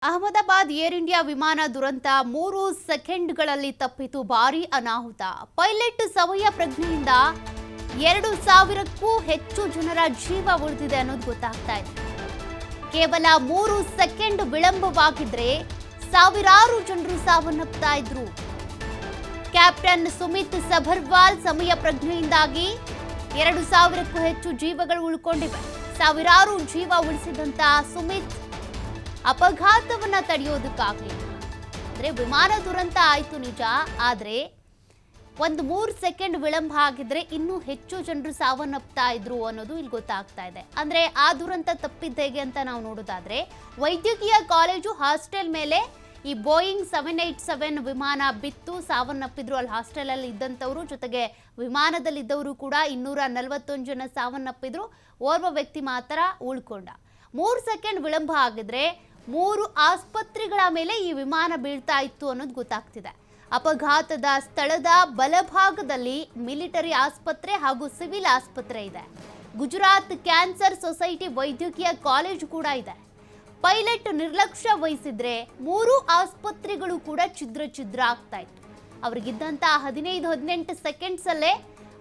Ahmedabad air India ವಿಮಾನ ದುರಂತ 3 ಸೆಕೆಂಡ್ಗಳಲ್ಲಿ ತಪ್ಪಿತು ಭಾರೀ ಅನಾಹುತ. ಪೈಲಟ್ ಸಮಯ ಪ್ರಜ್ಞೆಯಿಂದ 2000ಕ್ಕೂ ಹೆಚ್ಚು ಜನರ ಜೀವ ಉಳಿದಿದೆ ಅನ್ನೋದು ಗೊತ್ತಾಗ್ತಾ ಇದೆ. ಕೇವಲ 3 ಸೆಕೆಂಡ್ ವಿಳಂಬವಾಗಿದ್ರೆ ಸಾವಿರಾರು ಜನರು ಸಾವನ್ನಪ್ತಾ ಇದ್ರು. ಕ್ಯಾಪ್ಟನ್ ಸುಮಿತ್ ಸಭರ್ವಾಲ್ ಸಮಯ ಪ್ರಜ್ಞೆಯಿಂದಾಗಿ 2000ಕ್ಕೂ ಹೆಚ್ಚು ಜೀವಗಳು ಉಳ್ಕೊಂಡಿವೆ. ಸಾವಿರಾರು ಜೀವ ಉಳಿಸಿದಂತ ಸುಮಿತ್ ಅಪಘಾತವನ್ನ ತಡೆಯೋದಕ್ಕಾಗಲಿಲ್ಲ. ಅಂದ್ರೆ ವಿಮಾನ ದುರಂತ ಆಯ್ತು ನಿಜ, ಆದ್ರೆ ಒಂದು 3 ಸೆಕೆಂಡ್ ವಿಳಂಬ ಆಗಿದ್ರೆ ಇನ್ನೂ ಹೆಚ್ಚು ಜನರು ಸಾವನ್ನಪ್ತಾ ಇದ್ರು ಅನ್ನೋದು ಇಲ್ಲಿ ಗೊತ್ತಾಗ್ತಾ ಇದೆ. ಅಂದ್ರೆ ಆ ದುರಂತ ತಪ್ಪಿದ್ದು ಹೇಗೆ ಅಂತ ನಾವು ನೋಡೋದಾದ್ರೆ, ವೈದ್ಯಕೀಯ ಕಾಲೇಜು ಹಾಸ್ಟೆಲ್ ಮೇಲೆ ಈ ಬೋಯಿಂಗ್ 787 ವಿಮಾನ ಬಿತ್ತು ಸಾವನ್ನಪ್ಪಿದ್ರು. ಅಲ್ಲಿ ಹಾಸ್ಟೆಲ್ ಅಲ್ಲಿ ಇದ್ದಂಥವ್ರು ಜೊತೆಗೆ ವಿಮಾನದಲ್ಲಿದ್ದವರು ಕೂಡ 241 ಜನ ಸಾವನ್ನಪ್ಪಿದ್ರು. ಓರ್ವ ವ್ಯಕ್ತಿ ಮಾತ್ರ ಉಳ್ಕೊಂಡ. 3 ಸೆಕೆಂಡ್ ವಿಳಂಬ ಆಗಿದ್ರೆ 3 ಆಸ್ಪತ್ರೆಗಳ ಮೇಲೆ ಈ ವಿಮಾನ ಬೀಳ್ತಾ ಇತ್ತು ಅನ್ನೋದು ಗೊತ್ತಾಗ್ತಿದೆ. ಅಪಘಾತದ ಸ್ಥಳದ ಬಲಭಾಗದಲ್ಲಿ ಮಿಲಿಟರಿ ಆಸ್ಪತ್ರೆ ಹಾಗೂ ಸಿವಿಲ್ ಆಸ್ಪತ್ರೆ ಇದೆ. ಗುಜರಾತ್ ಕ್ಯಾನ್ಸರ್ ಸೊಸೈಟಿ ವೈದ್ಯಕೀಯ ಕಾಲೇಜು ಕೂಡ ಇದೆ. ಪೈಲಟ್ ನಿರ್ಲಕ್ಷ್ಯ ವಹಿಸಿದ್ರೆ 3 ಆಸ್ಪತ್ರೆಗಳು ಕೂಡ ಛಿದ್ರ ಆಗ್ತಾ ಇತ್ತು. ಅವರಿಗಿದ್ದಂತ 15-18 ಸೆಕೆಂಡ್ಸ್ ಅಲ್ಲೇ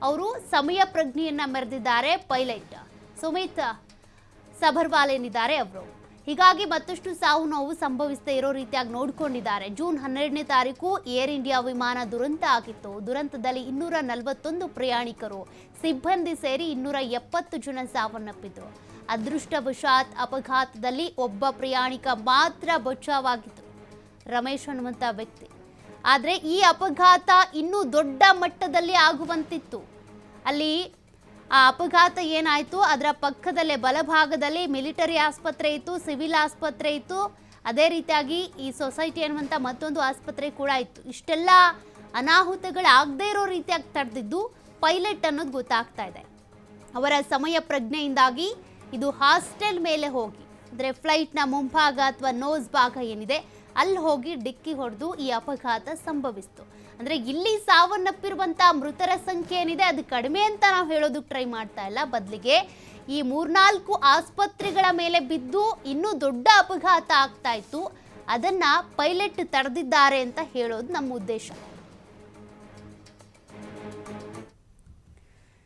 ಅವರು ಸಮಯ ಪ್ರಜ್ಞೆಯನ್ನ ಮೆರೆದಿದ್ದಾರೆ. ಪೈಲಟ್ ಸುಮಿತ್ ಸಭರ್ವಾಲ್ ಏನಿದ್ದಾರೆ ಅವರು, ಹೀಗಾಗಿ ಮತ್ತಷ್ಟು ಸಾವು ನೋವು ಸಂಭವಿಸದೇ ಇರೋ ರೀತಿಯಾಗಿ ನೋಡ್ಕೊಂಡಿದ್ದಾರೆ. ಜೂನ್ 12ನೇ ತಾರೀಕು ಏರ್ ಇಂಡಿಯಾ ವಿಮಾನ ದುರಂತ ಆಗಿತ್ತು. ದುರಂತದಲ್ಲಿ 241 ಪ್ರಯಾಣಿಕರು ಸಿಬ್ಬಂದಿ ಸೇರಿ 270 ಜನ ಸಾವನ್ನಪ್ಪಿದ್ರು. ಅದೃಷ್ಟವಶಾತ್ ಅಪಘಾತದಲ್ಲಿ ಒಬ್ಬ ಪ್ರಯಾಣಿಕ ಮಾತ್ರ ಬಚಾವಾಗಿತ್ತು, ರಮೇಶ್ ಅನ್ನುವಂಥ ವ್ಯಕ್ತಿ. ಆದರೆ ಈ ಅಪಘಾತ ಇನ್ನೂ ದೊಡ್ಡ ಮಟ್ಟದಲ್ಲಿ ಆಗುವಂತಿತ್ತು. ಅಲ್ಲಿ ಆ ಅಪಘಾತ ಏನಾಯಿತು, ಅದರ ಪಕ್ಕದಲ್ಲೇ ಬಲಭಾಗದಲ್ಲಿ ಮಿಲಿಟರಿ ಆಸ್ಪತ್ರೆ ಇತ್ತು, ಸಿವಿಲ್ ಆಸ್ಪತ್ರೆ ಇತ್ತು, ಅದೇ ರೀತಿಯಾಗಿ ಈ ಸೊಸೈಟಿ ಅನ್ನುವಂಥ ಮತ್ತೊಂದು ಆಸ್ಪತ್ರೆ ಕೂಡ ಇತ್ತು. ಇಷ್ಟೆಲ್ಲ ಅನಾಹುತಗಳಾಗದೇ ಇರೋ ರೀತಿಯಾಗಿ ತಡೆದಿದ್ದು ಪೈಲಟ್ ಅನ್ನೋದು ಗೊತ್ತಾಗ್ತಾ ಇದೆ. ಅವರ ಸಮಯ ಪ್ರಜ್ಞೆಯಿಂದಾಗಿ ಇದು ಹಾಸ್ಟೆಲ್ ಮೇಲೆ ಹೋಗಿ, ಅಂದರೆ ಫ್ಲೈಟ್ನ ಮುಂಭಾಗ ಅಥವಾ ನೋಸ್ ಭಾಗ ಏನಿದೆ ಅಲ್ಲಿ ಹೋಗಿ ಡಿಕ್ಕಿ ಹೊಡೆದು ಈ ಅಪಘಾತ ಸಂಭವಿಸಿತು. ಅಂದರೆ ಇಲ್ಲಿ ಸಾವನ್ನಪ್ಪಿರುವಂಥ ಮೃತರ ಸಂಖ್ಯೆ ಏನಿದೆ ಅದು ಕಡಿಮೆ ಅಂತ ನಾವು ಹೇಳೋದಕ್ಕೆ ಟ್ರೈ ಮಾಡ್ತಾ ಇಲ್ಲ. ಬದಲಿಗೆ ಈ 3-4 ಆಸ್ಪತ್ರೆಗಳ ಮೇಲೆ ಬಿದ್ದು ಇನ್ನೂ ದೊಡ್ಡ ಅಪಘಾತ ಆಗ್ತಾ ಇತ್ತು. ಅದನ್ನು ಪೈಲಟ್ ತಡೆದಿದ್ದಾರೆ ಅಂತ ಹೇಳೋದು ನಮ್ಮ ಉದ್ದೇಶ.